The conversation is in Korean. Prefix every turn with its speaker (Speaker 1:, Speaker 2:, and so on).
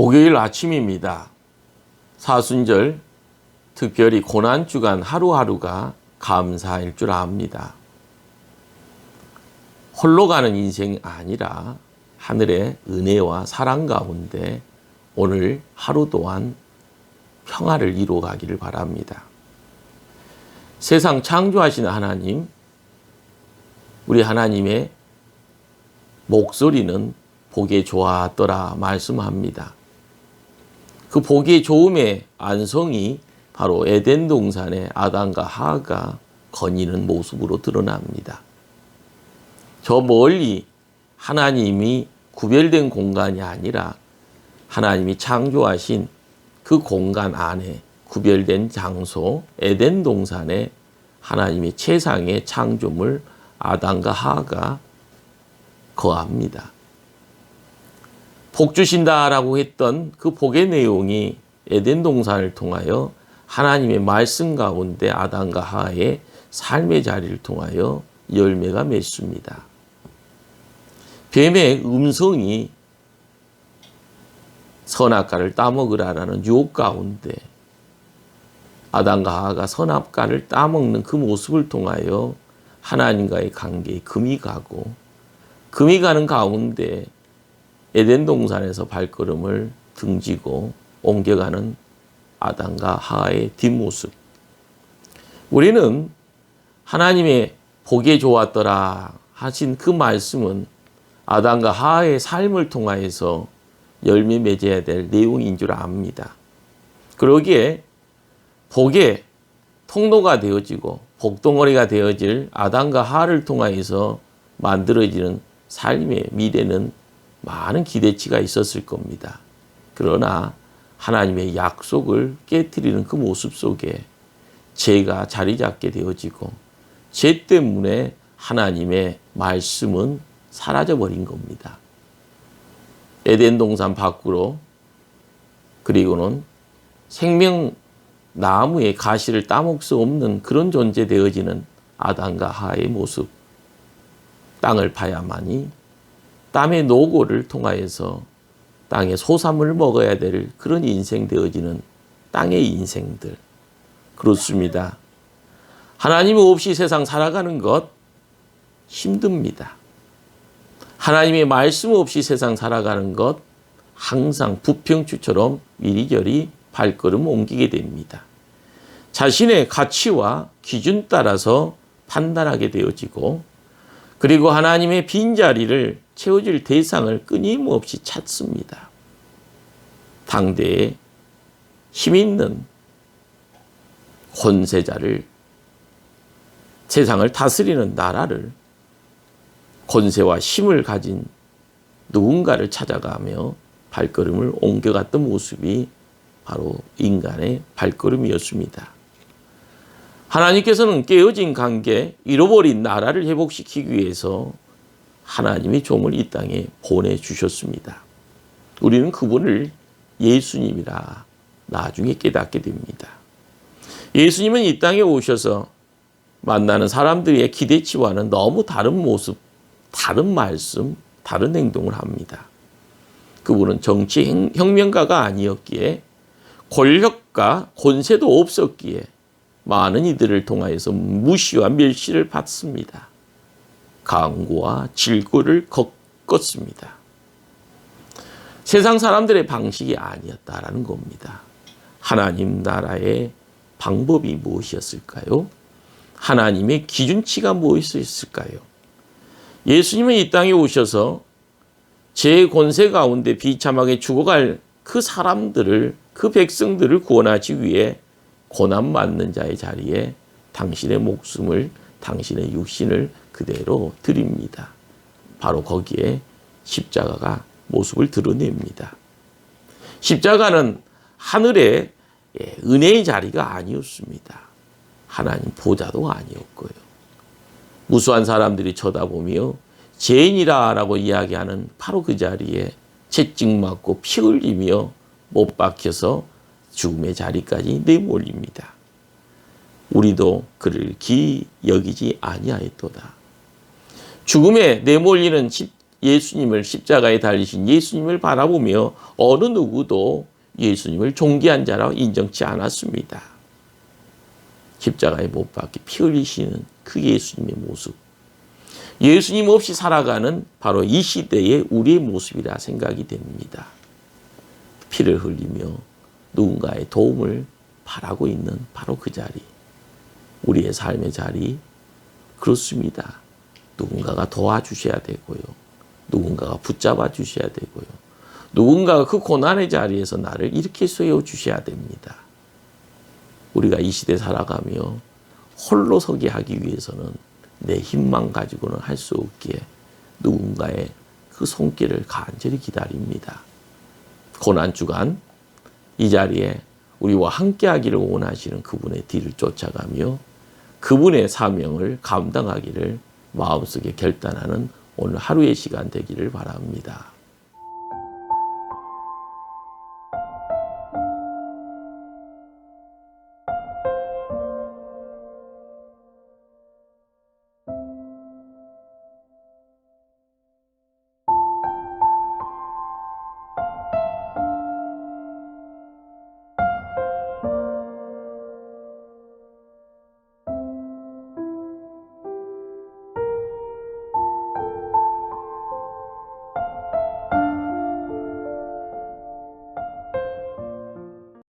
Speaker 1: 목요일 아침입니다. 사순절, 특별히 고난주간 하루하루가 감사일 줄 압니다. 홀로 가는 인생이 아니라 하늘의 은혜와 사랑 가운데 오늘 하루 또한 평화를 이루어가기를 바랍니다. 세상 창조하신 하나님, 우리 하나님의 목소리는 보기에 좋았더라 말씀합니다. 그 보기에 좋음의 안성이 바로 에덴 동산의 아담과 하와가 거니는 모습으로 드러납니다. 저 멀리 하나님이 구별된 공간이 아니라 하나님이 창조하신 그 공간 안에 구별된 장소 에덴 동산에 하나님의 최상의 창조물 아담과 하와가 거합니다. 복 주신다라고 했던 그 복의 내용이 에덴 동산을 통하여 하나님의 말씀 가운데 아담과 하와의 삶의 자리를 통하여 열매가 맺습니다. 뱀의 음성이 선악과를 따먹으라라는 유혹 가운데 아담과 하와가 선악과를 따먹는 그 모습을 통하여 하나님과의 관계에 금이 가고, 금이 가는 가운데 에덴 동산에서 발걸음을 등지고 옮겨가는 아담과 하와의 뒷모습. 우리는 하나님의 보기에 좋았더라 하신 그 말씀은 아담과 하와의 삶을 통하여서 열매 맺어야 될 내용인 줄 압니다. 그러기에 복의 통로가 되어지고 복덩어리가 되어질 아담과 하와를 통하여서 만들어지는 삶의 미래는 많은 기대치가 있었을 겁니다. 그러나 하나님의 약속을 깨트리는 그 모습 속에 죄가 자리 잡게 되어지고 죄 때문에 하나님의 말씀은 사라져버린 겁니다. 에덴 동산 밖으로, 그리고는 생명나무의 가시를 따먹을 수 없는 그런 존재 되어지는 아담과 하와의 모습. 땅을 파야만이 땀의 노고를 통하여서 땅의 소산물을 먹어야 될 그런 인생 되어지는 땅의 인생들. 그렇습니다. 하나님 없이 세상 살아가는 것 힘듭니다. 하나님의 말씀 없이 세상 살아가는 것 항상 부평추처럼 이리저리 발걸음 옮기게 됩니다. 자신의 가치와 기준 따라서 판단하게 되어지고, 그리고 하나님의 빈자리를 채워줄 대상을 끊임없이 찾습니다. 당대에 힘있는 권세자를, 세상을 다스리는 나라를, 권세와 힘을 가진 누군가를 찾아가며 발걸음을 옮겨갔던 모습이 바로 인간의 발걸음이었습니다. 하나님께서는 깨어진 관계, 잃어버린 나라를 회복시키기 위해서 하나님의 종을 이 땅에 보내주셨습니다. 우리는 그분을 예수님이라 나중에 깨닫게 됩니다. 예수님은 이 땅에 오셔서 만나는 사람들의 기대치와는 너무 다른 모습, 다른 말씀, 다른 행동을 합니다. 그분은 정치 혁명가가 아니었기에 권력과 권세도 없었기에 많은 이들을 통하여서 무시와 멸시를 받습니다. 강구와 질고를 겪었습니다. 세상 사람들의 방식이 아니었다라는 겁니다. 하나님 나라의 방법이 무엇이었을까요? 하나님의 기준치가 무엇이었을까요? 예수님은 이 땅에 오셔서 제 권세 가운데 비참하게 죽어갈 그 사람들을, 그 백성들을 구원하기 위해 고난받는 자의 자리에 당신의 목숨을, 당신의 육신을 그대로 드립니다. 바로 거기에 십자가가 모습을 드러냅니다. 십자가는 하늘의 은혜의 자리가 아니었습니다. 하나님 보좌도 아니었고요. 무수한 사람들이 쳐다보며 죄인이라고 이야기하는 바로 그 자리에 채찍맞고 피 흘리며 못 박혀서 죽음의 자리까지 내몰립니다. 우리도 그를 기이 여기지 아니하였도다. 죽음에 내몰리는 예수님을 십자가에 달리신 예수님을 바라보며 어느 누구도 예수님을 존귀한 자라 인정치 않았습니다. 십자가에 못 박혀 피 흘리시는 그 예수님의 모습. 예수님 없이 살아가는 바로 이 시대의 우리의 모습이라 생각이 됩니다. 피를 흘리며 누군가의 도움을 바라고 있는 바로 그 자리. 우리의 삶의 자리. 그렇습니다. 누군가가 도와주셔야 되고요. 누군가가 붙잡아 주셔야 되고요. 누군가가 그 고난의 자리에서 나를 이렇게 세워주셔야 됩니다. 우리가 이 시대 살아가며 홀로 서게 하기 위해서는 내 힘만 가지고는 할 수 없기에 누군가의 그 손길을 간절히 기다립니다. 고난주간 이 자리에 우리와 함께하기를 원하시는 그분의 뒤를 쫓아가며 그분의 사명을 감당하기를 마음속에 결단하는 오늘 하루의 시간 되기를 바랍니다.